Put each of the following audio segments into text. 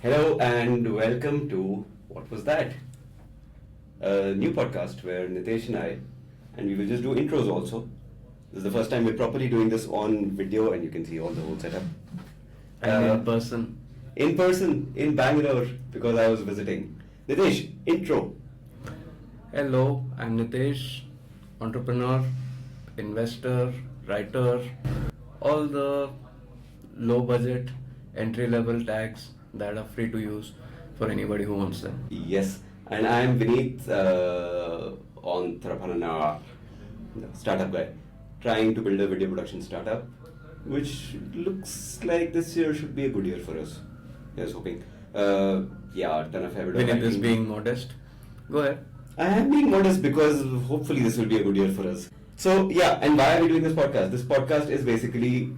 Hello and welcome to What Was That? A new podcast where Nitesh and we will just do intros also. This is the first time we're properly doing this on video and you can see all the whole setup. And in person. In person, in Bangalore, because I was visiting. Nitesh, intro. Hello, I'm Nitesh, entrepreneur, investor, writer, all the low budget, entry level tags that are free to use for anybody who wants them. Yes, and I am Vineet, entrepreneur, startup guy, trying to build a video production startup, which looks like this year should be a good year for us. Here's hoping. Done a fair bit of Vineet is writing. being modest. Go ahead. I am being modest because hopefully this will be a good year for us. So yeah, and why are we doing this podcast? This podcast is basically,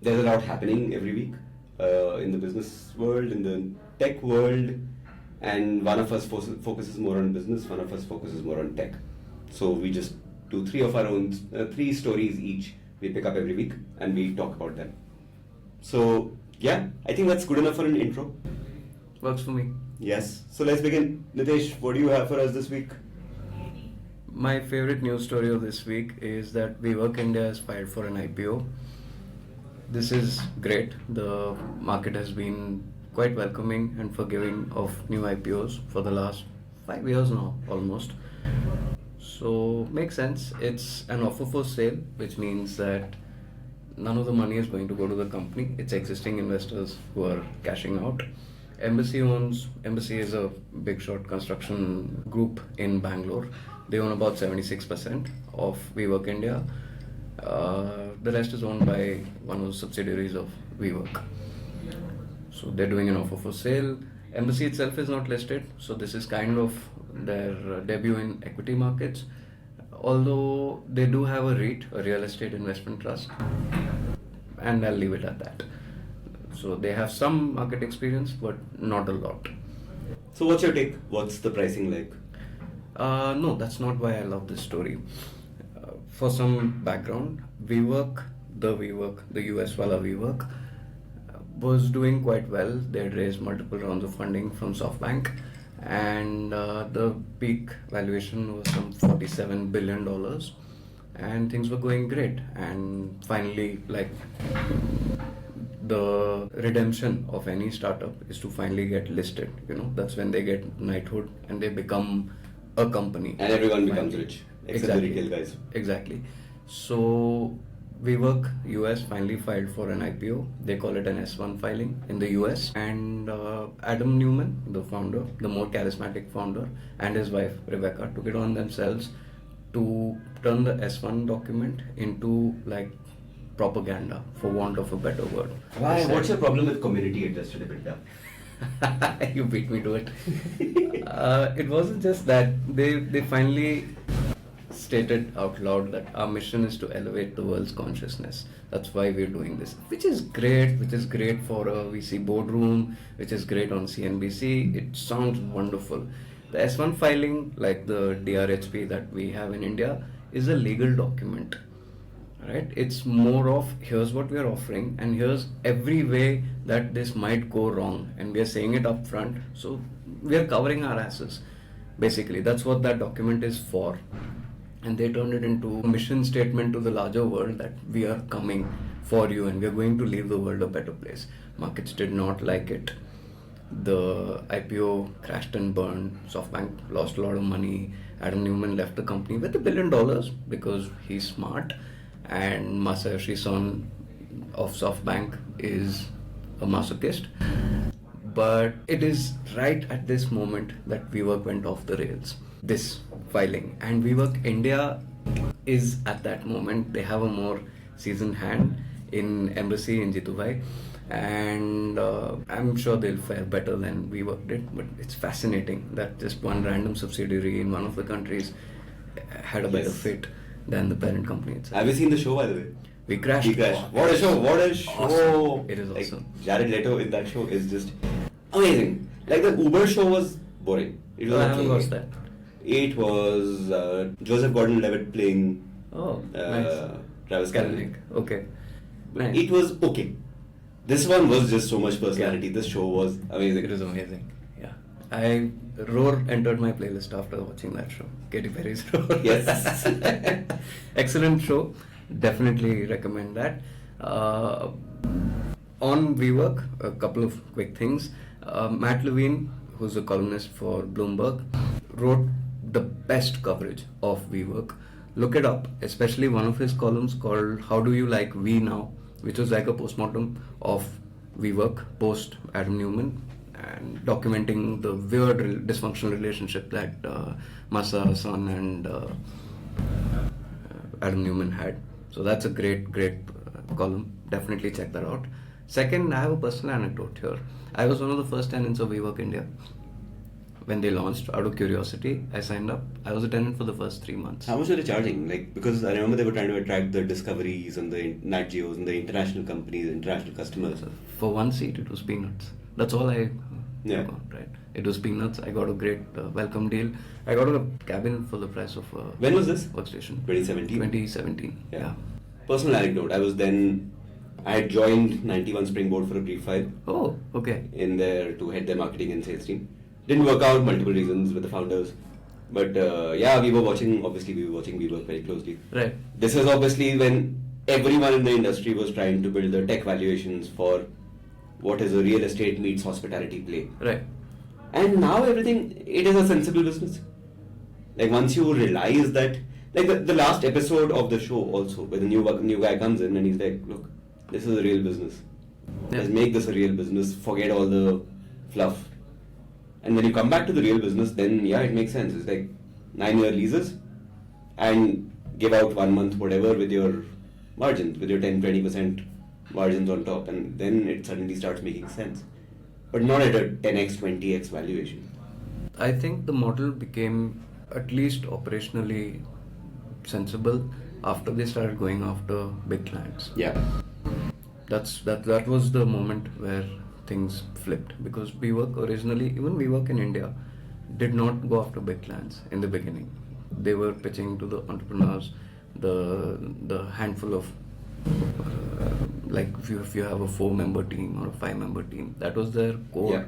there's a lot happening every week in the business world, in the tech world, and one of us focuses more on business, one of us focuses more on tech. So we just do three of our own, three stories each we pick up every week and we talk about them. So yeah, I think that's good enough for an intro. Works for me. Yes. So let's begin. Nitesh, what do you have for us this week? My favorite news story of this week is that WeWork India has filed for an IPO. This is great. The market has been quite welcoming and forgiving of new IPOs for the last 5 years now, almost. So, makes sense. It's an offer for sale, which means that none of the money is going to go to the company. It's existing investors who are cashing out. Embassy is a big shot construction group in Bangalore. They own about 76% of WeWork India. The rest is owned by one of the subsidiaries of WeWork. So they're doing an offer for sale. Embassy itself is not listed, so this is kind of their debut in equity markets. Although they do have a REIT, a real estate investment trust, and I'll leave it at that. So they have some market experience, but not a lot. So what's your take? What's the pricing like? No, that's not why I love this story. For some background, WeWork, the US wala WeWork, was doing quite well. They had raised multiple rounds of funding from SoftBank, and the peak valuation was some $47 billion, and things were going great. And finally, like, the redemption of any startup is to finally get listed. That's when they get knighthood and they become a company. And everyone becomes rich, except the retail guys. Exactly. So WeWork US finally filed for an IPO. They call it an S1 filing in the US. And Adam Newman, the founder, the more charismatic founder, and his wife Rebecca took it on themselves to turn the S1 document into like propaganda, for want of a better word. Why? What's your problem with community adjusted EBITDA? You beat me to it. It wasn't just that. They finally stated out loud that our mission is to elevate the world's consciousness. That's why we're doing this, which is great for a VC boardroom, which is great on CNBC. It sounds wonderful. The S1 filing, like the DRHP that we have in India, is a legal document. Right? It's more of, here's what we are offering and here's every way that this might go wrong, and we are saying it up front, so we are covering our asses. Basically, that's what that document is for. And they turned it into a mission statement to the larger world that we are coming for you and we are going to leave the world a better place. Markets did not like it. The IPO crashed and burned. SoftBank lost a lot of money. Adam Newman left the company with $1 billion because he's smart. And Masayoshi Son of SoftBank is a masochist. But it is right at this moment that WeWork went off the rails. This filing. And WeWork India is at that moment. They have a more seasoned hand in Embassy in Jitubhai. And I'm sure they'll fare better than WeWork did. But it's fascinating that just one random subsidiary in one of the countries had a better fit than the parent company itself. Have you seen the show, by the way? We crashed. What a show! What a show! Awesome. It is awesome. Jared Leto in that show is just amazing. Like the Uber show was boring. It was I haven't watched that. It was Joseph Gordon-Levitt playing nice. Travis Kalanick. Okay. Nice. It was okay. This one was just so much personality. This show was amazing. It was amazing. Yeah. Roar entered my playlist after watching that show. Katy Perry's Roar. Yes. Excellent show. Definitely recommend that. On WeWork, a couple of quick things. Matt Levine, who's a columnist for Bloomberg, wrote the best coverage of WeWork. Look it up, especially one of his columns called How Do You Like We Now, which was like a postmortem of WeWork post Adam Newman, and documenting the weird dysfunctional relationship that Masa Hassan and Adam Newman had. So that's a great column. Definitely check that out. Second, I have a personal anecdote here. I was one of the first tenants of WeWork India. When they launched, out of curiosity, I signed up. I was a tenant for the first 3 months. How much were they charging? Like, because I remember they were trying to attract the Discoveries and the Nat Geos and the international companies, international customers. For one seat, it was peanuts. That's all I Yeah. right? It was peanuts. I got a great welcome deal. I got a cabin for the price of When was this? workstation. 2017? 2017. Yeah. Personal anecdote. I had joined 91 Springboard for a brief while Oh, okay. in there to head their marketing and sales team. Didn't work out, multiple reasons with the founders. But we were watching WeWork very closely. Right. This is obviously when everyone in the industry was trying to build the tech valuations for what is a real estate meets hospitality play. Right. And now it is a sensible business. Like once you realize that, like the last episode of the show also, where the new guy comes in and he's like, look, this is a real business. Yeah. Let's make this a real business, forget all the fluff. And when you come back to the real business, then it makes sense. It's like 9-year leases and give out 1 month whatever with your margins, with your 10-20% margins on top, and then it suddenly starts making sense. But not at a 10x, 20x valuation. I think the model became at least operationally sensible after they started going after big clients. Yeah. That was the moment where things flipped, because even WeWork in India did not go after big clients in the beginning. They were pitching to the entrepreneurs, the handful of like if you have a 4-member team or a 5-member team, that was their core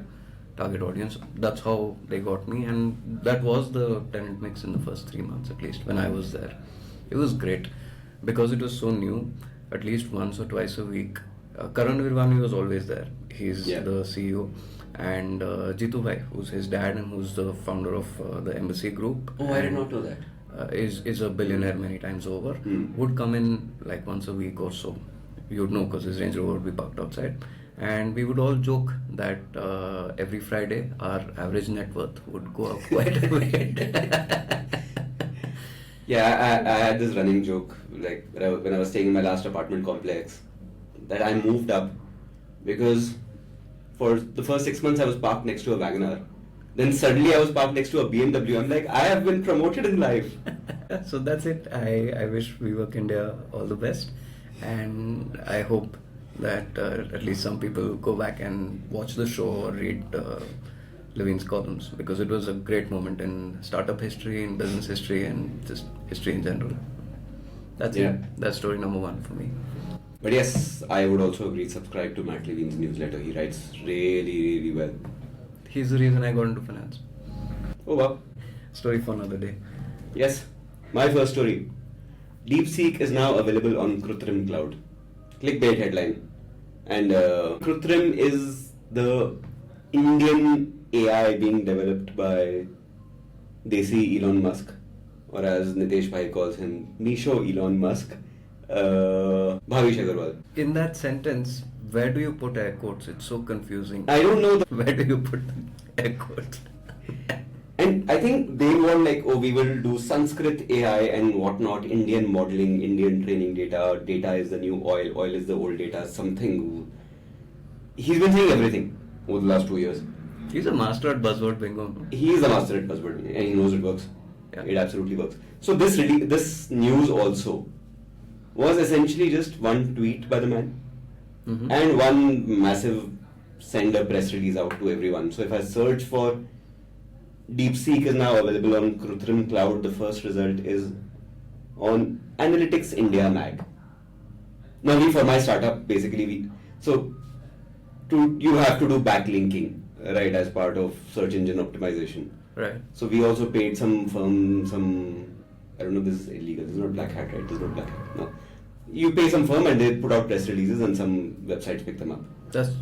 target audience. That's how they got me, and that was the tenant mix in the first 3 months at least when I was there. It was great because it was so new. At least once or twice a week, Karan Virwani was always there. He's the CEO, and Jitu Bhai, who's his dad and who's the founder of the Embassy Group. Oh, I did not know that. Is a billionaire many times over. Would come in like once a week or so. You'd know because his Range Rover would be parked outside, and we would all joke that every Friday our average net worth would go up quite a bit. Yeah, I had this running joke, like when I was staying in my last apartment complex, that I moved up because for the first 6 months I was parked next to a WagonR. Then suddenly I was parked next to a BMW. I'm like, I have been promoted in life. So that's it. I wish WeWork India all the best, and I hope that at least some people go back and watch the show or read Levine's columns, because it was a great moment in startup history, in business history, and just history in general. That's it. That's story number 1 for me. But yes, I would also agree, subscribe to Matt Levine's newsletter. He writes really well. He's the reason I got into finance. Oh wow. Story for another day. Yes, my first story. DeepSeek is now available on Krutrim Cloud. Clickbait headline. And Krutrim is the Indian AI being developed by Desi Elon Musk, or as Nitesh Bhai calls him, Misho Elon Musk, Bhavish Agarwal. In that sentence, where do you put air quotes? It's so confusing. I don't know. Where do you put air quotes? And I think they want we will do Sanskrit AI and whatnot, Indian modeling, Indian training data, data is the new oil, oil is the old data, something. He's been saying everything over the last 2 years. He's a master at buzzword bingo. No? He is a master at buzzword bingo, and he knows it works. Yeah. It absolutely works. So this news also was essentially just one tweet by the man and one massive send a press release out to everyone. So if I search for DeepSeek is now available on Krutrim Cloud, the first result is on Analytics India Mag. Now for my startup, basically you have to do backlinking, right, as part of search engine optimization. Right. So we also paid some firm, I don't know, this is illegal. This is not black hat, right? This is not black hat. No. You pay some firm and they put out press releases and some websites pick them up.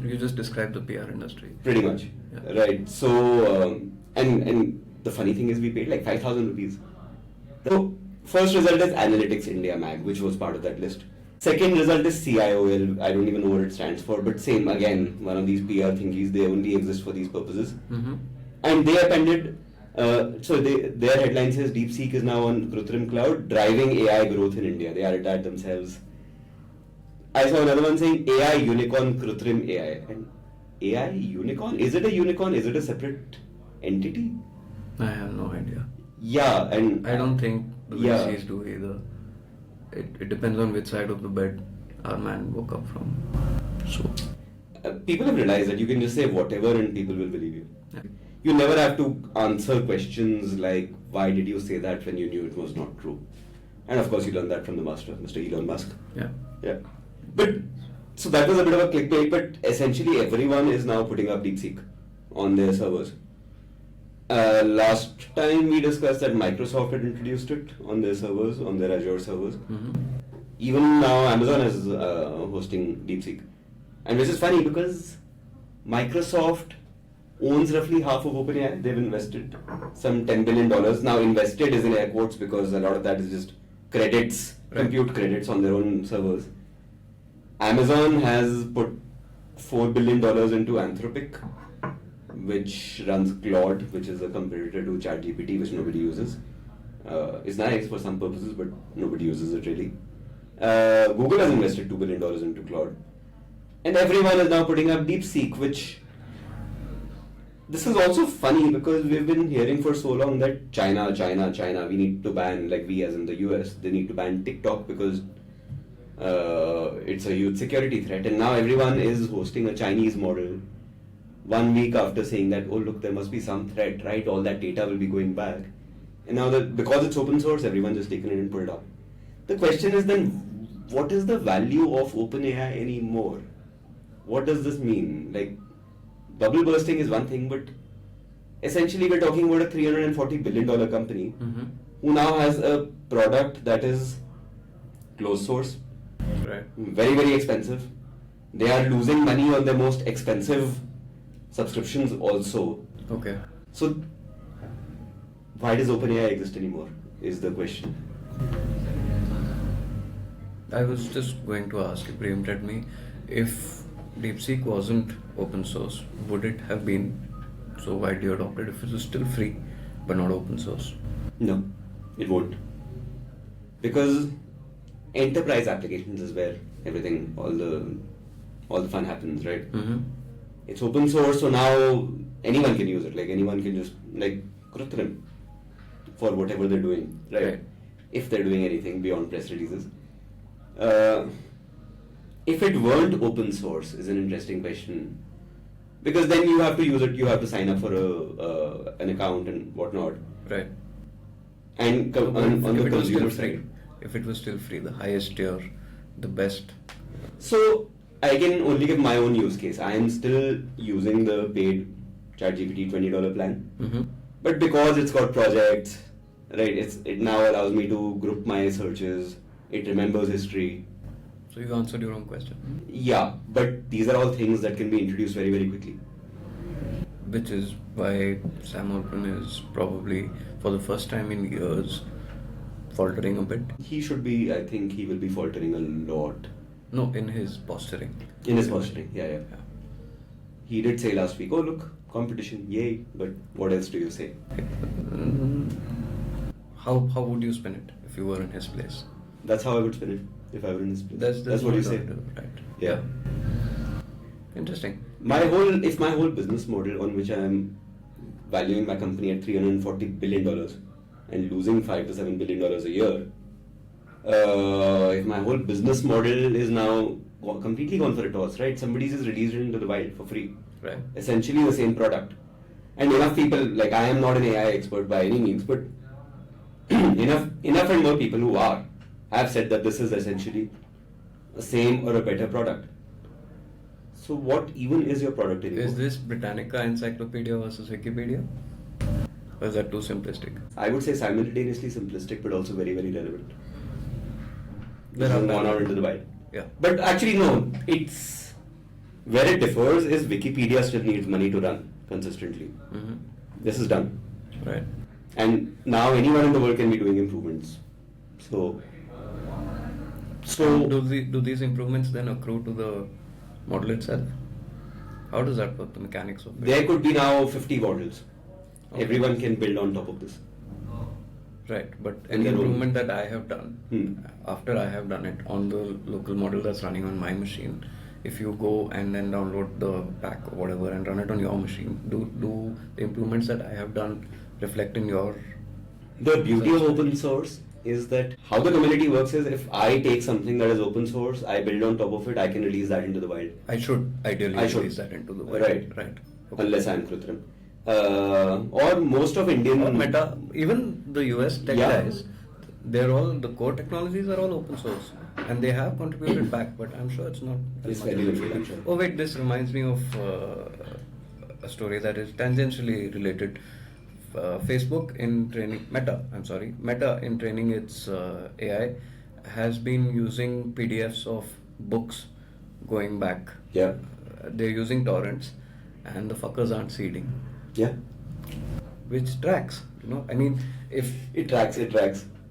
You just described the PR industry. Pretty much. Yeah. Right. So, and the funny thing is we paid like 5,000 rupees. So, first result is Analytics India Mag, which was part of that list. Second result is CIOL. I don't even know what it stands for, but same, again, one of these PR thingies, they only exist for these purposes. Mm-hmm. And they appended, their headline says DeepSeek is now on Krutrim Cloud, driving AI growth in India. They added that themselves. I saw another one saying AI unicorn Krutrim AI. And AI unicorn? Is it a unicorn? Is it a separate entity? I have no idea. Yeah, and I don't think the yeah. VCs do either. It depends on which side of the bed our man woke up from. So people have realized that you can just say whatever and people will believe you. yeah. You never have to answer questions like, why did you say that when you knew it was not true? And of course, you learned that from the master, Mr. Elon Musk. Yeah. Yeah. But, so that was a bit of a clickbait, but essentially everyone is now putting up DeepSeek on their servers. Last time we discussed that Microsoft had introduced it on their servers, on their Azure servers. Mm-hmm. Even now Amazon is hosting DeepSeek. And which is funny because Microsoft owns roughly half of OpenAI. They've invested some $10 billion. Now invested is in air quotes because a lot of that is just credits, right. compute credits on their own servers. Amazon has put $4 billion into Anthropic, which runs Claude, which is a competitor to ChatGPT, which nobody uses. It's nice for some purposes, but nobody uses it really. Google has invested $2 billion into Claude. And everyone is now putting up DeepSeek, which... This is also funny because we've been hearing for so long that China, we need to ban, like we as in the US, they need to ban TikTok because it's a huge security threat. And now everyone is hosting a Chinese model 1 week after saying that, oh look, there must be some threat, right? All that data will be going back. And now that because it's open source, everyone's just taken it and put it up. The question is then, what is the value of OpenAI anymore? What does this mean? Like, bubble bursting is one thing, but essentially we're talking about a $340 billion company Mm-hmm. who now has a product that is closed source, Right. very, very expensive. They are losing money on their most expensive subscriptions also. Okay. So, why does OpenAI exist anymore is the question. I was just going to ask, you preempted me, if DeepSeek wasn't open source, would it have been so widely adopted if it was still free but not open source? No, it won't. Because enterprise applications is where everything, all the fun happens, right? Mm-hmm. It's open source, so now anyone can use it. Like anyone can just, like Krutrim, for whatever they're doing, right? If they're doing anything beyond press releases. If it weren't open source is an interesting question. Because then you have to use it, you have to sign up for an account and whatnot. Right. And So, on if the it was still consumer free, side. if it was still free, the highest tier, the best. So I can only give my own use case. I am still using the paid ChatGPT $20 plan. Mm-hmm. But because it's got projects, right, it now allows me to group my searches, it remembers history. So you answered your own question. Yeah, but these are all things that can be introduced very, very quickly. Which is why Sam Altman is probably, for the first time in years, faltering a bit. He should be, I think he will be faltering a lot. No, in his posturing. In his posturing, yeah. He did say last week, oh look, competition, yay, but what else do you say? How would you spin it if you were in his place? That's how I would spin it if I were in his place. That's what you say. Right. Yeah. Interesting. If my whole business model on which I am valuing my company at $340 billion and losing $5 to $7 billion a year, if my whole business model is now completely gone for a toss, right? Somebody's just released it into the wild for free. Right. Essentially the same product. And enough people, like I am not an AI expert by any means, but enough and more people who are have said that this is essentially the same or a better product. So what even is your product anymore? Is this Britannica Encyclopedia versus Wikipedia? Or is that too simplistic? I would say simultaneously simplistic, but also very, very relevant. There This are is gone out parallels. into the wild. Yeah. But actually, no. It's where it differs is Wikipedia still needs money to run consistently. Mm-hmm. This is done, Right. and now anyone in the world can be doing improvements. So Do these improvements then accrue to the model itself? How does that work? The mechanics of it? there could be now 50 models. Okay. Everyone can build on top of this. Right, but And any then improvement that I have done, Hmm. after I have done it on the local model that's running on my machine, if you go and then download the pack or whatever and run it on your machine, do the improvements that I have done reflect in your... The beauty of open source is that how the community works is if I take something that is open source, I build on top of it, I can release that into the wild. I should ideally I should. release that into the world. Right. Right. Okay. Unless I'm Krutrim. Or most of Indian... Or Meta, even the US tech Yeah. guys, they're all, the core technologies are all open source. And they have contributed back, but I'm sure it's not as It's much very as it limited, should I'm be. sure. Oh wait, this reminds me of a story that is tangentially related. Facebook in training, Meta in training its AI has been using PDFs of books going back. Yeah. They're using torrents and the fuckers aren't seeding, Yeah. which tracks, you know. I mean, if It tracks.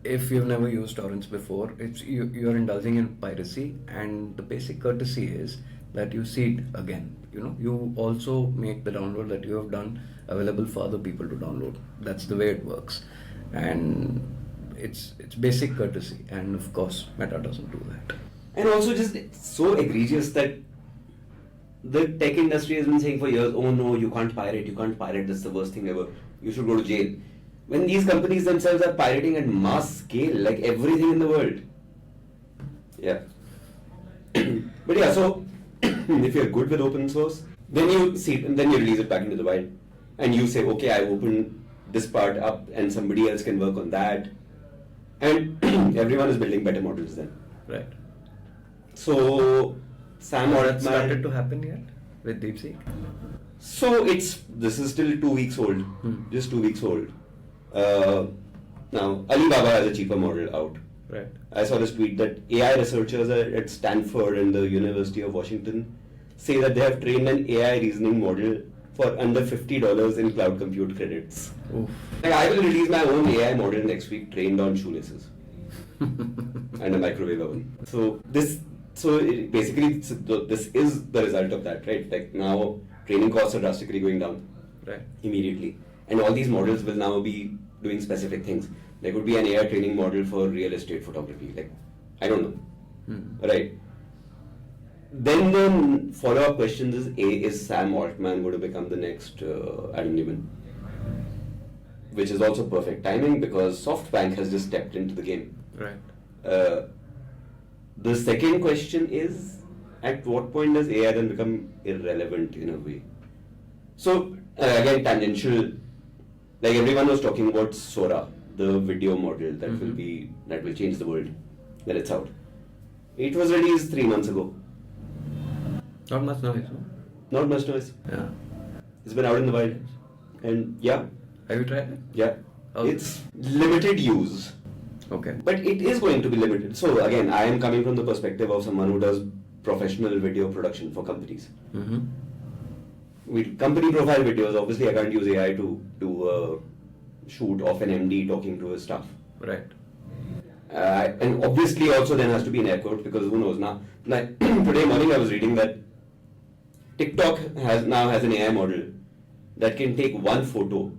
if you've never used torrents before, you're indulging in piracy, and the basic courtesy is that you seed again. You know, you also make the download that you have done available for other people to download. That's the way it works, and it's basic courtesy. And of course, Meta doesn't do that. And also just it's so egregious that the tech industry has been saying for years, oh no, you can't pirate, that's the worst thing ever. You should go to jail. When these companies themselves are pirating at mass scale, like everything in the world. Yeah. But yeah, so if you're good with open source, then you see, and then you release it back into the wild, and you say, okay, I've opened this part up, and somebody else can work on that, and everyone is building better models then. Right. So Sam Has that Altman. started to happen yet with DeepSeek? So this is still 2 weeks old, just 2 weeks old. Now Alibaba has a cheaper model out. Right. I saw this tweet that AI researchers at Stanford and the University of Washington say that they have trained an AI reasoning model for under $50 in cloud compute credits. Oof. Like I will release my own AI model next week trained on shoelaces and a microwave oven. This is the result of that, right? Like now training costs are drastically going down Right. immediately, and all these models will now be doing specific things. There could be an AI training model for real estate photography, like I don't know, right? Then the follow-up questions is Sam Altman going to become the next Adam Newman? Which is also perfect timing because SoftBank has just stepped into the game. Right. The second question is, at what point does AI then become irrelevant in a way? So again, tangential. Like everyone was talking about Sora, the video model that will change the world when it's out. It was released 3 months ago. Not much noise, no? Not much noise. Yeah. It's been out in the wild, and yeah, Have you tried it? yeah, Okay. it's limited use. Okay. But it is going to be limited. So again, I am coming from the perspective of someone who does professional video production for companies. Mm-hmm. With company profile videos, obviously I can't use AI to do a shoot of an MD talking to his staff. Right. And obviously also then has to be an air quote because who knows now. Like today morning I was reading that TikTok now has an AI model that can take one photo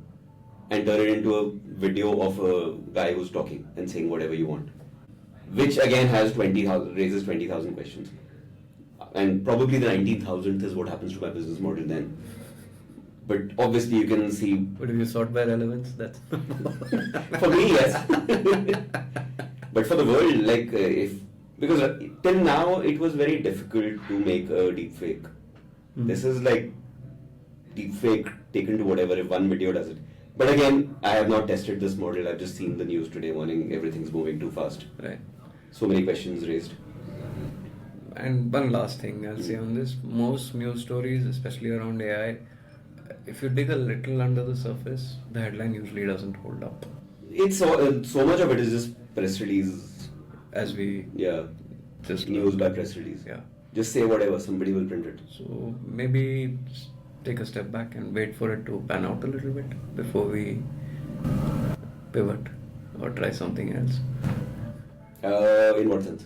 and turn it into a video of a guy who's talking and saying whatever you want, which again raises 20,000 questions, and probably the 19,000th is what happens to my business model then. But obviously you can see. But if you sort by relevance, that's For me, yes. But for the world, like because till now it was very difficult to make a deepfake. This is like deepfake taken to whatever if one video does it. But again, I have not tested this model. I've just seen the news today morning. Everything's moving too fast. right. So many questions raised. And one last thing I'll say on this: most news stories, especially around AI, if you dig a little under the surface, the headline usually doesn't hold up. It's so much of it is just press release. As we just news by press release. Yeah. Just say whatever, somebody will print it. So maybe take a step back and wait for it to pan out a little bit before we pivot or try something else. In what sense?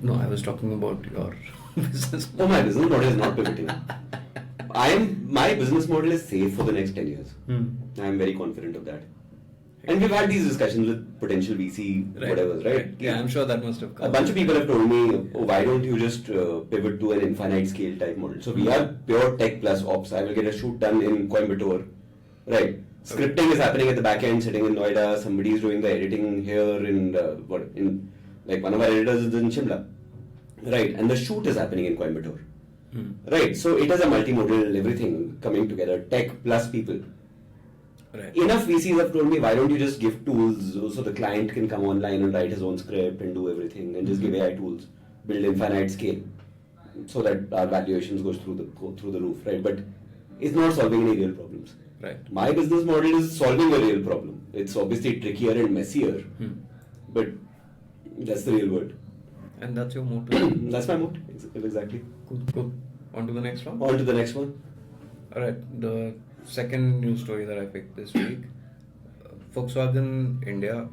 No, I was talking about your business. Oh, my business model is not pivoting. My business model is safe for the next 10 years. I am very confident of that. And we've had these discussions with potential VC, whatever, right? Yeah, I'm sure that must have come. A bunch of people have told me, oh, why don't you just pivot to an infinite scale type model? So we are pure tech plus ops. I will get a shoot done in Coimbatore, right? Scripting is happening at the back end, sitting in Noida. Somebody is doing the editing here like one of our editors is in Shimla, right? And the shoot is happening in Coimbatore, right? So it is a multimodal, everything coming together, tech plus people. Right. Enough VCs have told me, why don't you just give tools so the client can come online and write his own script and do everything, and just give AI tools, build infinite scale, so that our valuations go through the roof, right? But it's not solving any real problems. Right. My business model is solving a real problem. It's obviously trickier and messier, but that's the real word. And that's your motto? That's my motto, exactly. Cool. On to the next one? On to the next one. Alright, the second news story that I picked this week. Volkswagen India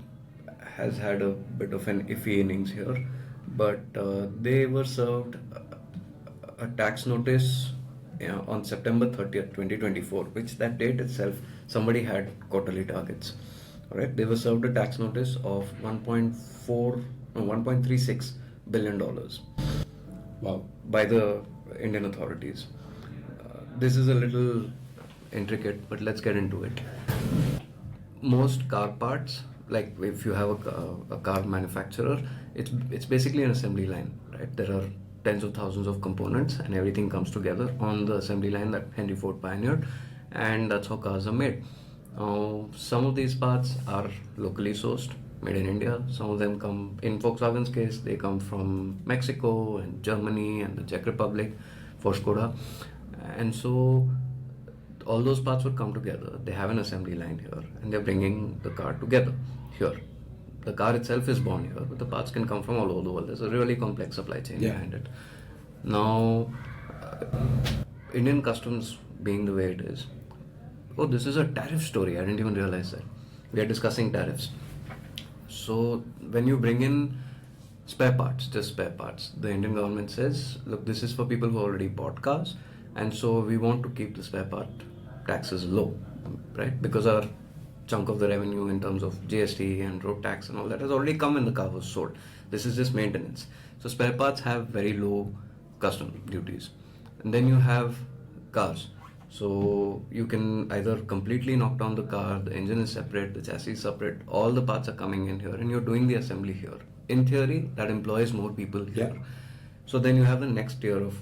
has had a bit of an iffy innings here, but they were served a tax notice on September 30th, 2024, which that date itself, somebody had quarterly targets. Alright, they were served a tax notice of $1.36 billion. Wow. By the Indian authorities. This is a little intricate, but let's get into it. Most car parts, like if you have a car manufacturer, it's basically an assembly line, right? There are tens of thousands of components and everything comes together on the assembly line that Henry Ford pioneered, and that's how cars are made. Some of these parts are locally sourced, made in India. Some of them come, in Volkswagen's case, they come from Mexico and Germany and the Czech Republic for Skoda. And so all those parts would come together. They have an assembly line here and they're bringing the car together here. The car itself is born here, but the parts can come from all over the world. There's a really complex supply chain behind it. Now, Indian customs being the way it is, oh, this is a tariff story. I didn't even realize that. We are discussing tariffs. So when you bring in spare parts, just spare parts, the Indian government says, look, this is for people who already bought cars, and so we want to keep the spare part taxes low, right? Because our chunk of the revenue in terms of GST and road tax and all that has already come when the car was sold. This is just maintenance. So spare parts have very low custom duties. And then you have cars. So you can either completely knock down the car, the engine is separate, the chassis is separate, all the parts are coming in here and you're doing the assembly here. In theory, that employs more people here. Yeah. So then you have the next tier of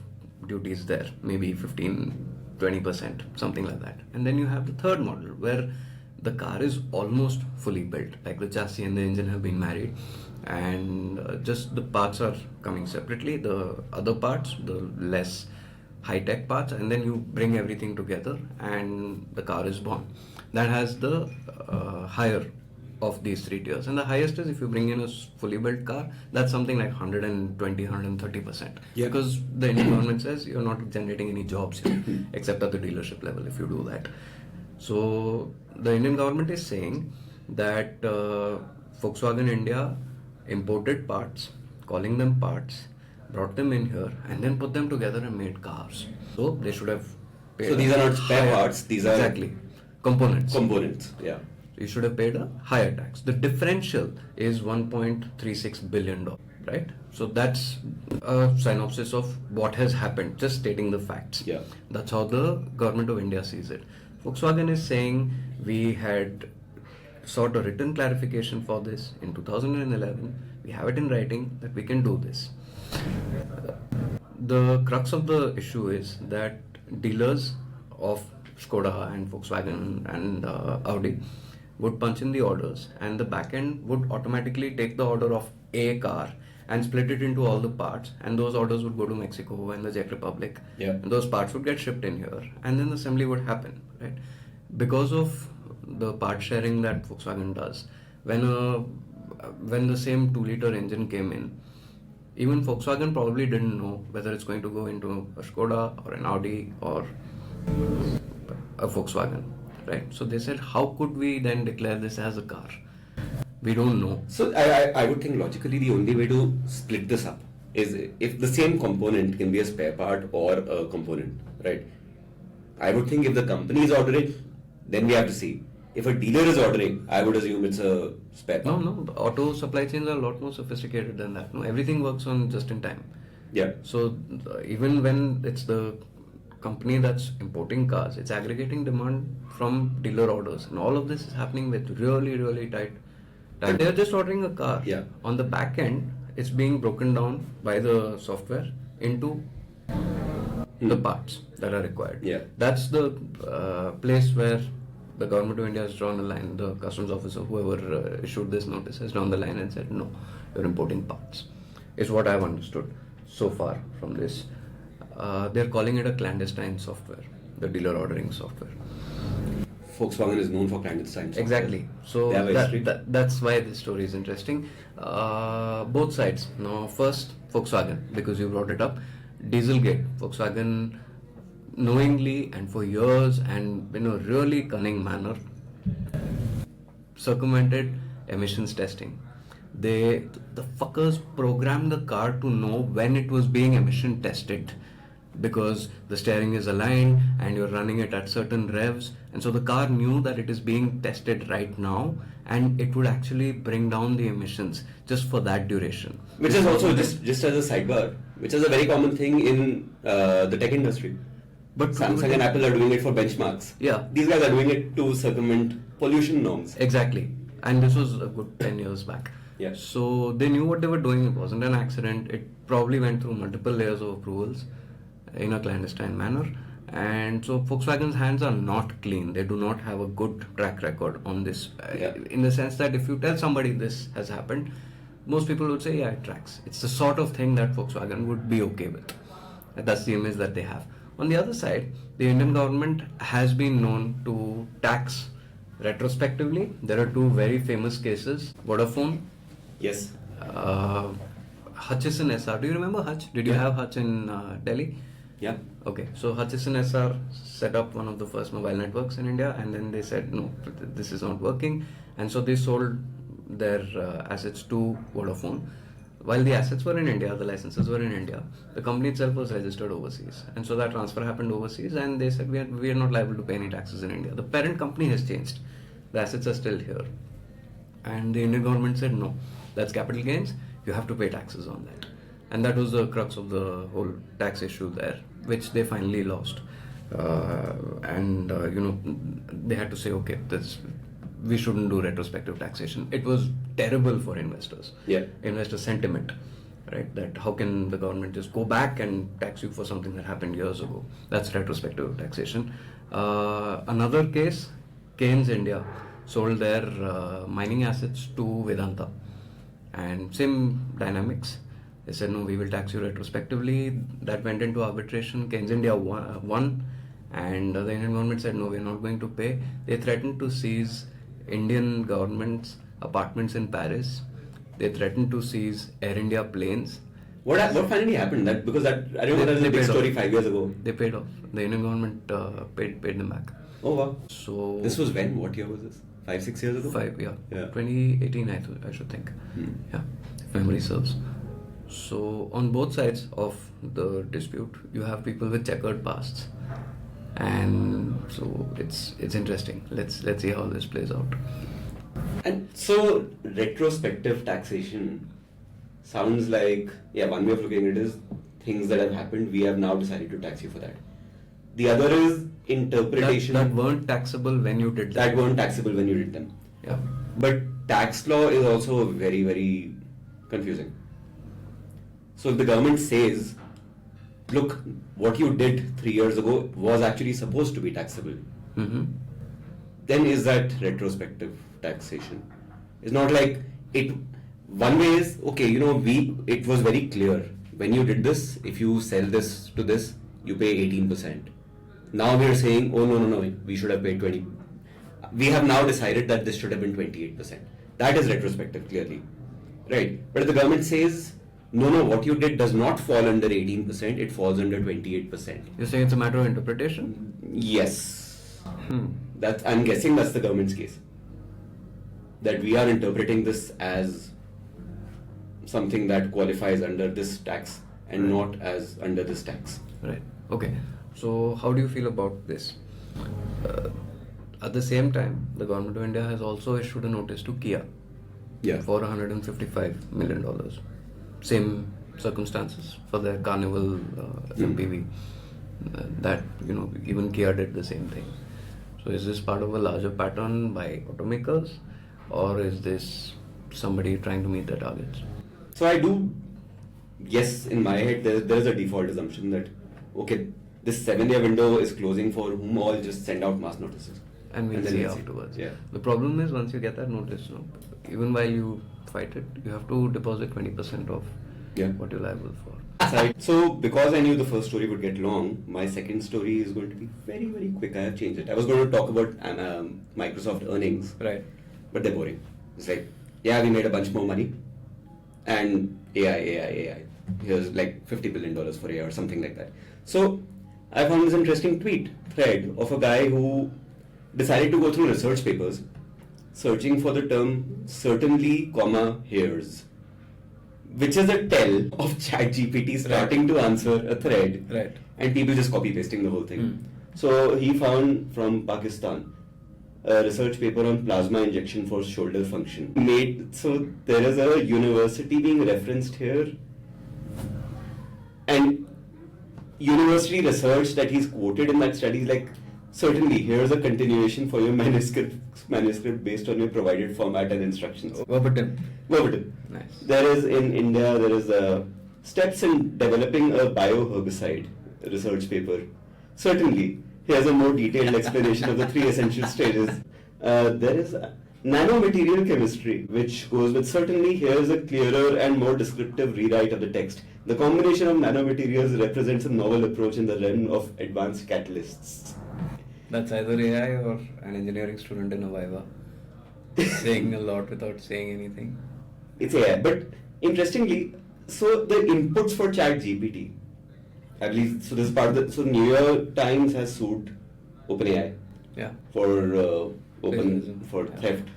duties there, maybe 15-20%, something like that. And then you have the third model where the car is almost fully built, like the chassis and the engine have been married, and just the parts are coming separately, the other parts, the less high-tech parts, and then you bring everything together and the car is born. That has the higher of these three tiers, and the highest is if you bring in a fully built car, that's something like 120-130%. Yeah. Because the Indian government says you're not generating any jobs here, except at the dealership level if you do that. So the Indian government is saying that Volkswagen India imported parts, calling them parts, brought them in here and then put them together and made cars. So they should have paid. So these are not spare parts, these are exactly components. Yeah. You should have paid a higher tax. The differential is $1.36 billion, right? So that's a synopsis of what has happened, just stating the facts. Yeah. That's how the government of India sees it. Volkswagen is saying we had sought a written clarification for this in 2011. We have it in writing that we can do this. The crux of the issue is that dealers of Skoda and Volkswagen and Audi would punch in the orders and the backend would automatically take the order of a car and split it into all the parts, and those orders would go to Mexico and the Czech Republic, and those parts would get shipped in here, and then assembly would happen, right? Because of the part sharing that Volkswagen does, when the same 2-liter engine came in, even Volkswagen probably didn't know whether it's going to go into a Skoda or an Audi or a Volkswagen, right? So they said, how could we then declare this as a car? We don't know. So I would think logically the only way to split this up is if the same component can be a spare part or a component, right? I would think if the company is ordering, then we have to see. If a dealer is ordering, I would assume it's a spare part. No. Auto supply chains are a lot more sophisticated than that. No, everything works on just in time. Yeah. So even when it's the company that's importing cars, it's aggregating demand from dealer orders, and all of this is happening with really, really tight. They're just ordering a car. Yeah. On the back end, it's being broken down by the software into the parts that are required. Yeah. That's the place where the government of India has drawn a line. The customs officer, whoever issued this notice, has drawn the line and said, no, you're importing parts. Is what I've understood so far from this. They're calling it a clandestine software, the dealer ordering software. Volkswagen is known for clandestine software. Exactly. So that's why this story is interesting. Both sides. Now, first, Volkswagen, because you brought it up. Dieselgate. Volkswagen knowingly and for years and in a really cunning manner circumvented emissions testing. The fuckers programmed the car to know when it was being emission tested, because the steering is aligned and you're running it at certain revs, and so the car knew that it is being tested right now, and it would actually bring down the emissions just for that duration. Which is also, just as a sidebar, which is a very common thing in the tech industry. But Samsung and Apple are doing it for benchmarks. Yeah. These guys are doing it to circumvent pollution norms. Exactly. And this was a good 10 years back. Yeah. So they knew what they were doing. It wasn't an accident. It probably went through multiple layers of approvals in a clandestine manner. And so Volkswagen's hands are not clean. They do not have a good track record on this. In the sense that if you tell somebody this has happened, most people would say, yeah, it tracks. It's the sort of thing that Volkswagen would be okay with. That's the image that they have. On the other side, the Indian government has been known to tax retrospectively. There are two very famous cases. Vodafone. Yes. Hutchison SR. Do you remember Hutch? Did you have Hutch in Delhi? Yeah. Okay. So Hutchison SR set up one of the first mobile networks in India, and then they said, no, this is not working. And so they sold their assets to Vodafone. While the assets were in India, the licenses were in India, the company itself was registered overseas. And so that transfer happened overseas, and they said, we are not liable to pay any taxes in India. The parent company has changed. The assets are still here. And the Indian government said, no, that's capital gains. You have to pay taxes on that. And that was the crux of the whole tax issue there, which they finally lost. They had to say, okay, we shouldn't do retrospective taxation. It was terrible for investors. Yeah. Investor sentiment, right? That how can the government just go back and tax you for something that happened years ago? That's retrospective taxation. Another case, Keynes India sold their mining assets to Vedanta, and same dynamics. They said, no, we will tax you retrospectively. That went into arbitration. Keynes India won, and the Indian government said, no, we're not going to pay. They threatened to seize Indian government's apartments in Paris. They threatened to seize Air India planes. What finally happened? I remember that was a big story 5 years ago. They paid off. The Indian government paid them back. Oh wow! So this was when? What year was this? 5-6 years ago? 2018 I should think. Yeah, if memory serves. So on both sides of the dispute, you have people with checkered pasts. And so it's interesting. Let's see how this plays out. And so retrospective taxation sounds like, one way of looking at it is things that have happened, we have now decided to tax you for that. The other is interpretation. That weren't taxable when you did that. That weren't taxable when you did them. Yeah. But tax law is also very, very confusing. So if the government says, look, what you did 3 years ago was actually supposed to be taxable, then is that retrospective taxation? It's not like one way is, okay, it was very clear. When you did this, if you sell this to this, you pay 18%. Now we are saying, oh, no, we should have paid 20. We have now decided that this should have been 28%. That is retrospective, clearly. Right? But if the government says, no, what you did does not fall under 18%, it falls under 28%. You're saying it's a matter of interpretation? Yes. I'm guessing that's the government's case. That we are interpreting this as something that qualifies under this tax and not as under this tax. Right. Okay. So how do you feel about this? At the same time, the government of India has also issued a notice to Kia for $155 million. Same circumstances for their Carnival MPV. That, even Kia did the same thing. So is this part of a larger pattern by automakers, or is this somebody trying to meet their targets? So I do, yes, in my head there's a default assumption that, okay, this 7-year window is closing for whom all just send out mass notices. And we'll see afterwards. Yeah. The problem is once you get that notice, even while you fight it, you have to deposit 20% of what you're liable for. So because I knew the first story would get long, my second story is going to be very, very quick. I have changed it. I was going to talk about Microsoft earnings. Right. But they're boring. It's like, yeah, we made a bunch more money. And AI. Here's like $50 billion for AI or something like that. So I found this interesting thread of a guy who decided to go through research papers searching for the term certainly, here's, which is a tell of ChatGPT starting to answer a thread. Right. And people just copy pasting the whole thing. So he found from Pakistan a research paper on plasma injection for shoulder function. So there is a university being referenced here, and university research that he's quoted in that study is like, certainly, here's a continuation for your manuscript based on your provided format and instructions. Verbatim. Nice. There is in India, there is steps in developing a bioherbicide research paper. Certainly, here's a more detailed explanation of the 3 essential stages. There is nanomaterial chemistry, which goes with certainly, here's a clearer and more descriptive rewrite of the text. The combination of nanomaterials represents a novel approach in the realm of advanced catalysts. That's either AI or an engineering student in a Viva saying a lot without saying anything. It's AI. But interestingly, so the inputs for ChatGPT, I believe, so this part of the, so New York Times has sued OpenAI for theft,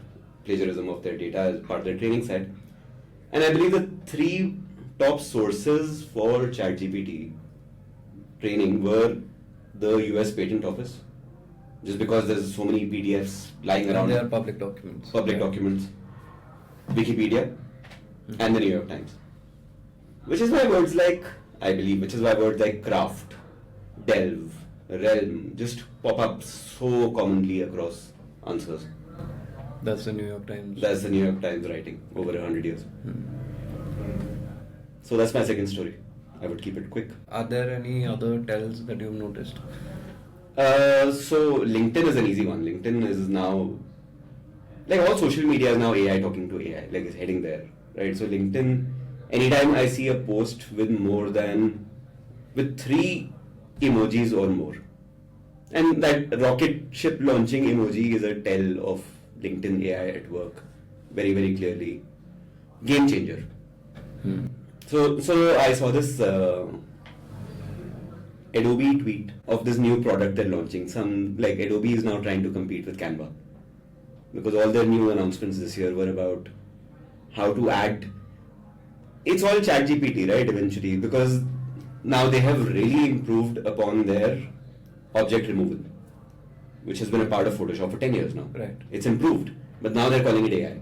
plagiarism of their data as part of their training set. And I believe the 3 top sources for ChatGPT training were the US Patent Office, just because there's so many PDFs lying around. They are public documents. Documents. Wikipedia and the New York Times. Which is why words like craft, delve, realm just pop up so commonly across answers. That's the New York Times. That's the New York Times writing over 100 years. So that's my second story. I would keep it quick. Are there any other tells that you've noticed? So LinkedIn is an easy one. LinkedIn is now, like all social media is now AI talking to AI, like it's heading there, right? So LinkedIn, anytime I see a post with with 3 emojis or more, and that rocket ship launching emoji is a tell of LinkedIn AI at work, very, very clearly. Game changer. So I saw this Adobe tweet of this new product they're launching. Adobe is now trying to compete with Canva, because all their new announcements this year were about how to add. It's all ChatGPT, right? Eventually, because now they have really improved upon their object removal, which has been a part of Photoshop for 10 years now. Right. It's improved, but now they're calling it AI.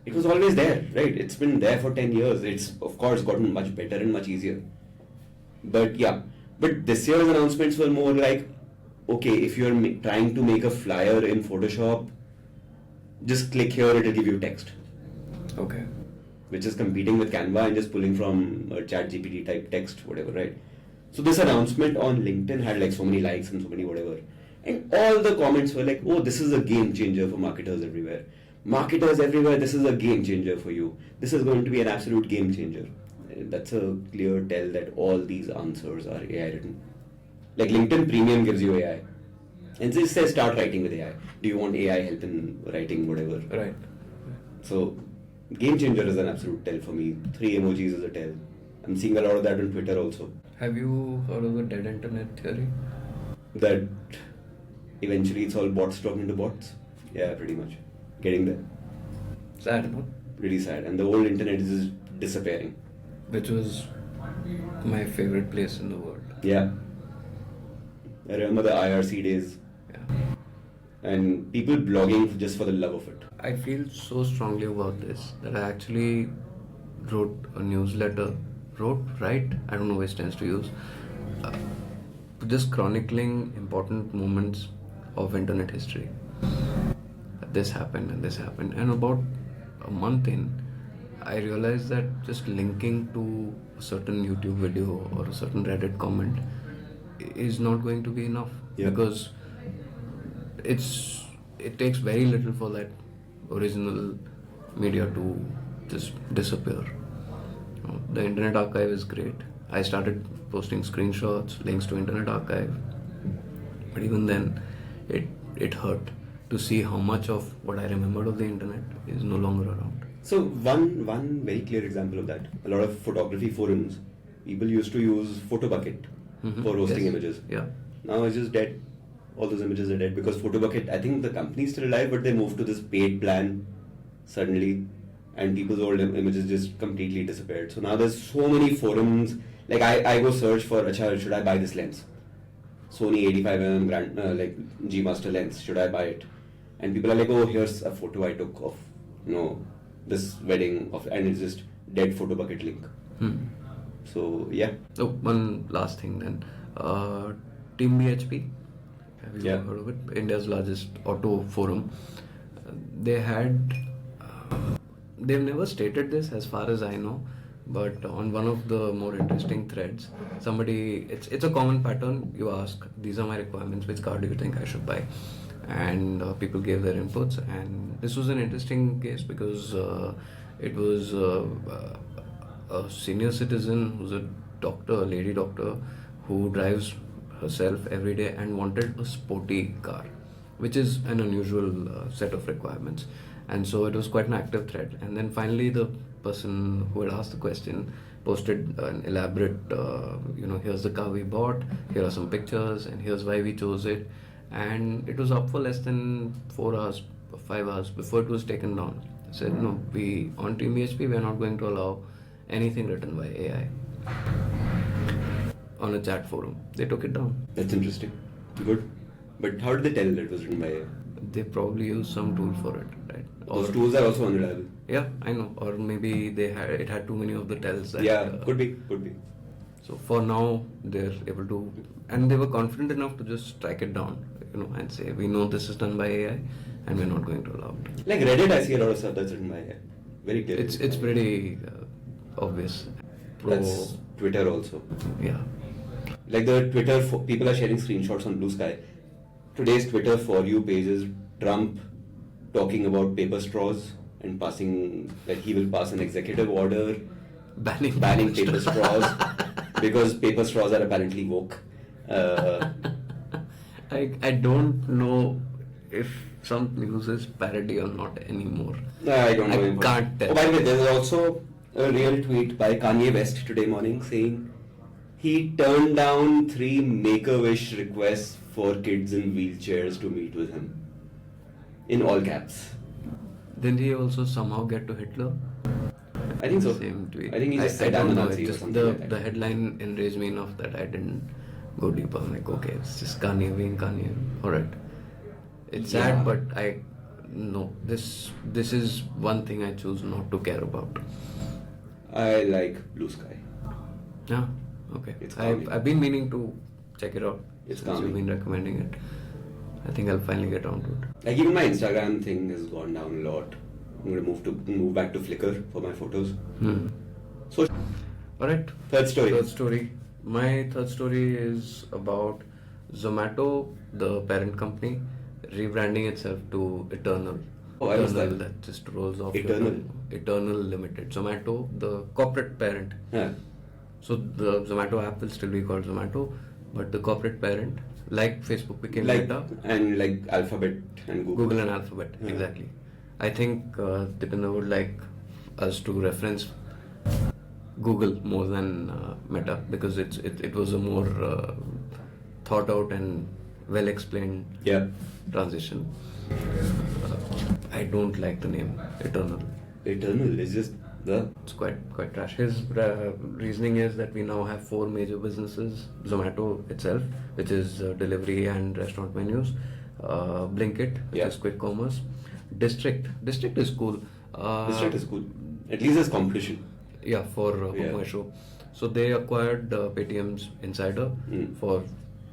It was always there, right? It's been there for 10 years. It's, of course, gotten much better and much easier. But this year's announcements were more like, okay, if you're trying to make a flyer in Photoshop, just click here, it'll give you text. Okay. Which is competing with Canva and just pulling from a ChatGPT type text, whatever, right? So this announcement on LinkedIn had like so many likes and so many whatever. And all the comments were like, oh, this is a game changer for marketers everywhere. marketers everywhere, this is a game changer for you. This is going to be an absolute game changer. That's a clear tell that all these answers are AI written. Like LinkedIn Premium gives you AI. And this says start writing with AI. Do you want AI help in writing whatever? Right. So game changer is an absolute tell for me. 3 emojis is a tell. I'm seeing a lot of that on Twitter also. Have you heard of the dead internet theory? That eventually it's all bots talking to bots. Yeah, pretty much. Getting there. Sad, no? Pretty sad. And the whole internet is just disappearing. Which was my favorite place in the world. Yeah. I remember the IRC days. Yeah. And people blogging just for the love of it. I feel so strongly about this that I actually wrote a newsletter. I don't know which tense to use. Just chronicling important moments of internet history. This happened and this happened. And about a month in, I realized that just linking to a certain YouTube video or a certain Reddit comment is not going to be enough. Yeah. Because it takes very little for that original media to just disappear. The Internet Archive is great. I started posting screenshots, links to Internet Archive, but even then, it hurt to see how much of what I remembered of the internet is no longer around. So one very clear example of that. A lot of photography forums, people used to use PhotoBucket for hosting images. Yeah. Now it's just dead. All those images are dead because PhotoBucket, I think the company is still alive, but they moved to this paid plan suddenly, and people's old images just completely disappeared. So now there's so many forums. Like I go search for, Acha, should I buy this lens? Sony 85mm like G Master lens, should I buy it? And people are like, oh, here's a photo I took of, this wedding and it's just dead PhotoBucket link. So yeah. Oh, one last thing then. Team BHP. Have you heard of it? India's largest auto forum. They've never stated this as far as I know, but on one of the more interesting threads, it's a common pattern. You ask, these are my requirements, which car do you think I should buy? And people gave their inputs, and this was an interesting case because it was a senior citizen who's a doctor, a lady doctor, who drives herself every day and wanted a sporty car, which is an unusual set of requirements. And so it was quite an active thread. And then finally the person who had asked the question posted an elaborate, here's the car we bought, here are some pictures, and here's why we chose it. And it was up for less than 4 hours, 5 hours before it was taken down. I said, no, on Team BHP, we are not going to allow anything written by AI on a chat forum. They took it down. That's interesting. Good. But how did they tell that it was written by AI? They probably used some tool for it, right? Those tools are also unreliable. Yeah, I know. Or maybe it had too many of the tells. That, could be. So for now, they're able to, and they were confident enough to just strike it down, and say, we know this is done by AI, and we're not going to allow it. Like Reddit, I see a lot of stuff that's written by AI. Very clear. It's pretty obvious. That's Twitter also. Yeah. Like the Twitter, people are sharing screenshots on Blue Sky. Today's Twitter For You page is Trump talking about paper straws and passing that he will pass an executive order banning paper straws because paper straws are apparently woke. I don't know if some news is parody or not anymore. I don't know. I can't tell. Oh, by the way, there's also a real tweet by Kanye West today morning saying he turned down 3 Make-A-Wish requests for kids in wheelchairs to meet with him. In all caps. Didn't he also somehow get to Hitler? I think so. Same tweet. I think he just said I'm I'm a a Nazi or something like that. The headline enraged me enough that I didn't go deeper. I'm like, okay, it's just Kanye being Kanye. Alright. It's sad, but this is one thing I choose not to care about. I like Blue Sky. Yeah, okay. It's calming. I've been meaning to check it out. It's since calming. You've been recommending it. I think I'll finally get around to it. Like even my Instagram thing has gone down a lot. I'm going to move back to Flickr for my photos. So, alright. Third story. My third story is about Zomato, the parent company, rebranding itself to Eternal. Why was Eternal, that? just rolls off. Eternal? Eternal Limited. Zomato, the corporate parent. Yeah. So the Zomato app will still be called Zomato, but the corporate parent, like Facebook became Like, Meta, and like Alphabet and Google. Google and Alphabet, Yeah. exactly. I think Deepinder would like us to reference Google more than Meta because it was a more thought out and well explained Yeah. transition. I don't like the name Eternal. Eternal is just the. It's quite trash. His reasoning is that we now have 4 major businesses: Zomato itself, which is delivery and restaurant menus; Blinkit, which Yeah. is quick commerce; District is cool. District is cool. At least there's competition. Yeah, for Book Yeah. My Show. So they acquired Paytm's Insider for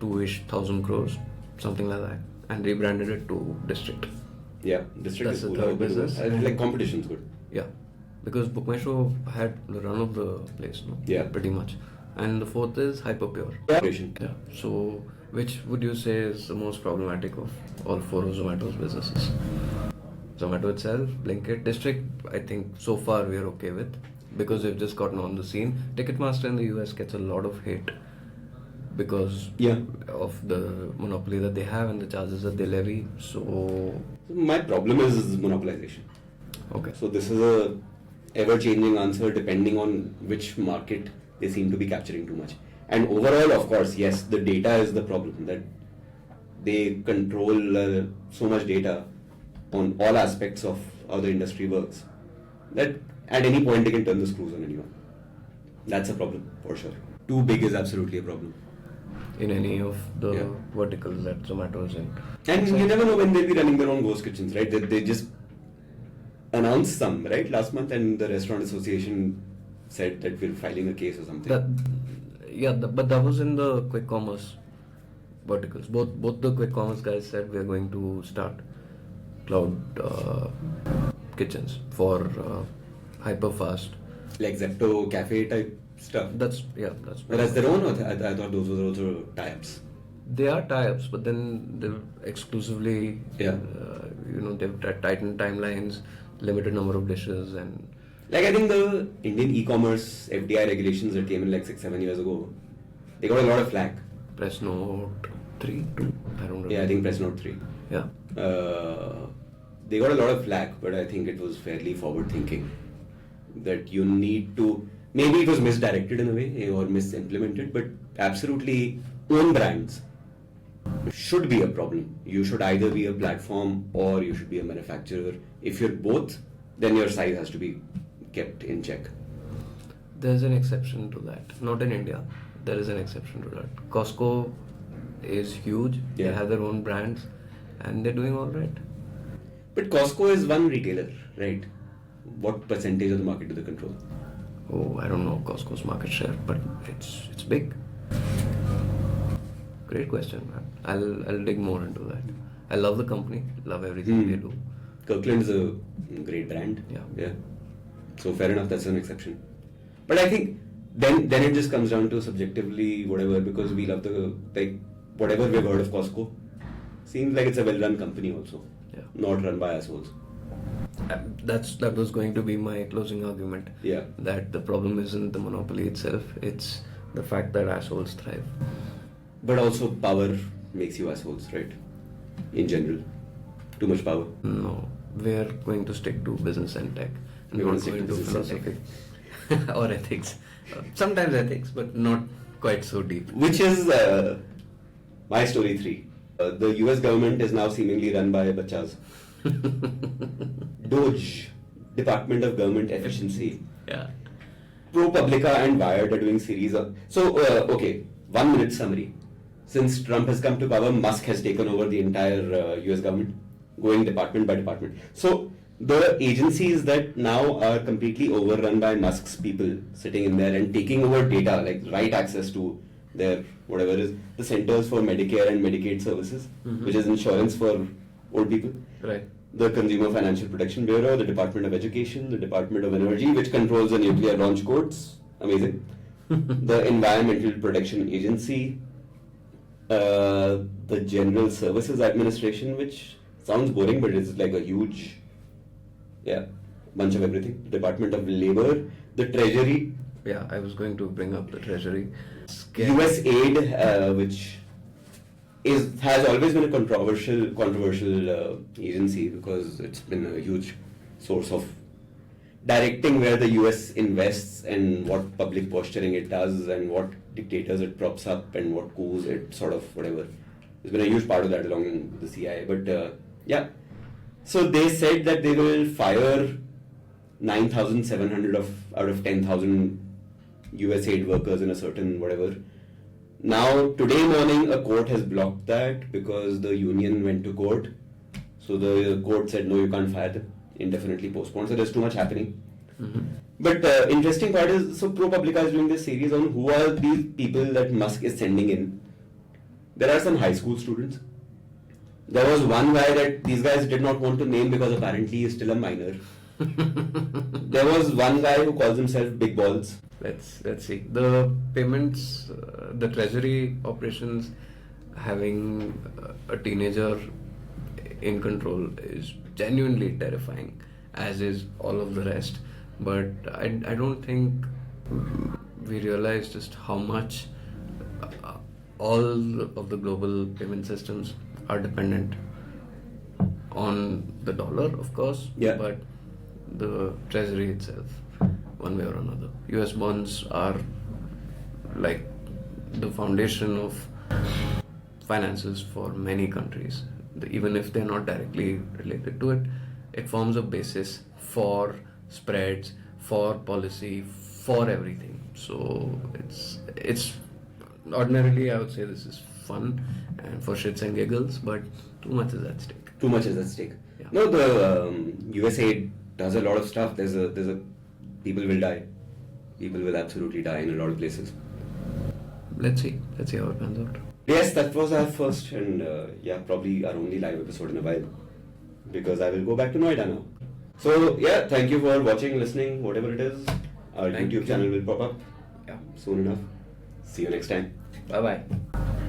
2,000 crores, something like that, and rebranded it to District. Yeah, District That's is the cool. third I would do business. that. I like competition's good. Yeah, because Book My Show had the run of the place, no? Yeah. Pretty much. And the fourth is Hyperpure. Competition. Yeah. So, which would you say is the most problematic of all 4 of Zomato's businesses? Zomato itself, Blinkit, District, I think so far we are okay with because they've just gotten on the scene. Ticketmaster in the US gets a lot of hate because Yeah. of the monopoly that they have and the charges that they levy. So, My problem is monopolization. okay. So this is a ever-changing answer depending on which market they seem to be capturing too much. And overall, of course, yes, the data is the problem. That they control so much data on all aspects of how the industry works that at any point they can turn the screws on anyone. That's a problem for sure. Too big is absolutely a problem. In any of the Yeah. verticals that Zomato is in. And you never know when they'll be running their own ghost kitchens, right? They just announced some, right, last month, and the Restaurant Association said that we're filing a case or something. But that was in the quick commerce verticals. Both the quick commerce guys said we're going to start cloud kitchens for hyper fast. Like Zepto cafe type stuff. That's But that's their own, or I thought those were also tie-ups. They are tie-ups, but then they're exclusively, Yeah. They've tightened timelines, limited number of dishes, and Like I think the Indian e-commerce FDI regulations that came in like 6-7 years ago, they got a lot of flack. Press Note 3, 2, I don't remember. Yeah, I think Press Note 3. Yeah. They got a lot of flack, but I think it was fairly forward-thinking. That you need to, maybe it was misdirected in a way or misimplemented, but absolutely own brands should be a problem. You should either be a platform or you should be a manufacturer. If you're both, then your size has to be kept in check. There's an exception to that. Not in India. There is an exception to that. Costco is huge. Yeah. They have their own brands, and they're doing all right. But Costco is one retailer, right? What percentage of the market do they control? Oh, I don't know Costco's market share, but it's big. Great question, man. I'll dig more into that. I love the company. Love everything they do. Kirkland is a great brand. Yeah. So fair enough, that's an exception. But I think then it just comes down to subjectively whatever, because we love whatever we've heard of Costco. Seems like it's a well-run company also. Yeah. Not run by assholes. That was going to be my closing argument. Yeah. That the problem isn't the monopoly itself; it's the fact that assholes thrive. But also power makes you assholes, right? In general. Too much power. No, we're going to stick to business and tech, We're not gonna stick going to to business and philosophy or ethics. Sometimes ethics, but not quite so deep. Which is my story 3. The US government is now seemingly run by bachas. Doge, Department of Government Efficiency. Yeah. ProPublica and Wired are doing series of... So, okay, 1 minute summary. Since Trump has come to power, Musk has taken over the entire US government, going department by department. So, the agencies that now are completely overrun by Musk's people sitting in there and taking over data, like right access to their whatever is the Centers for Medicare and Medicaid Services, which is insurance for old people. Right. The Consumer Financial Protection Bureau, the Department of Education, the Department of Energy, which controls the nuclear launch codes. Amazing. The Environmental Protection Agency, the General Services Administration, which sounds boring, but it's like a huge Yeah, bunch of everything. Department of Labor, the Treasury, Yeah, I was going to bring up the treasury. US aid, which has always been a controversial agency because it's been a huge source of directing where the US invests and what public posturing it does and what dictators it props up and what coups it sort of whatever. There's been a huge part of that along with the CIA. But yeah, so they said that they will fire 9,700 out of 10,000 US aid workers in a certain whatever. Now, today morning, a court has blocked that because the union went to court. So the court said, no, you can't fire them. Indefinitely postponed. So there's too much happening. Mm-hmm. But interesting part is, so ProPublica is doing this series on who are these people that Musk is sending in. There are some high school students. There was one guy that these guys did not want to name because apparently he is still a minor. There was one guy who calls himself Big Balls. Let's see. The payments, the treasury operations, having a teenager in control is genuinely terrifying, as is all of the rest. But I don't think we realize just how much all of the global payment systems are dependent on the dollar, of course, Yeah. but the treasury itself, one way or another. US bonds are like the foundation of finances for many countries. Even if they're not directly related to it, it forms a basis for spreads, for policy, for everything. So it's ordinarily I would say this is fun and for shits and giggles, but too much is at stake. Too much is at stake. Yeah. No, the USA does a lot of stuff. There's a people will die. People will absolutely die in a lot of places. Let's see how it pans out. Yes, that was our first and probably our only live episode in a while because I will go back to Noida now. So yeah, thank you for watching, listening, whatever it is. Our Thank YouTube you. channel will pop up Yeah. soon enough. See you next time. Bye bye.